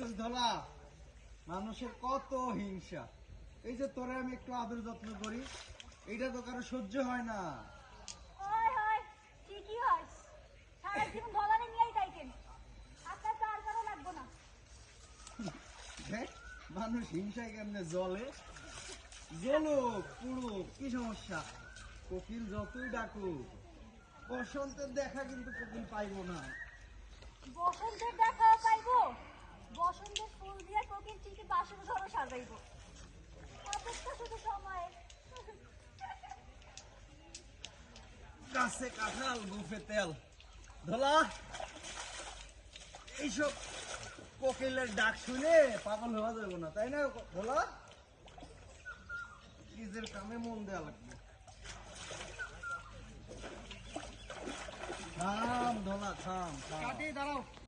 দেখছিস ধলা, মানুষের কত হিংসা। এই যে তোরে আমি একটু আদর যত্ন করি, এইটা তো কারো সহ্য হয় না। হয় হয়, ঠিকই হয়। সারা জীবন ধলারে নিয়েই থাকেন, আপনার তো আর কারো লাগবো না। দেখ মানুষ হিংসায় কেমনে জ্বলে। জ্বলুক পুড়ুক, কি সমস্যা? কোকিল যতই ডাকুক, বসন্তের দেখা কিন্তু কোকিল পাইবো না। বসন্তের দেখাও পাইবো, বসন্তের ফুল দিয়ে কোকিল ঠিকই বাসর ঘর সাজাইবো। অপেক্ষা শুধু সময়। গাছে কাঁঠাল, গুফে তেল। ধলা, এইসব কোকিলের ডাক শুনে পাগল হওয়া যাবে না, তাই না ধলা? নিজের কামে মন দেওয়া লাগবে। থাম ধলা, থাম থাম। দাঁড়াও।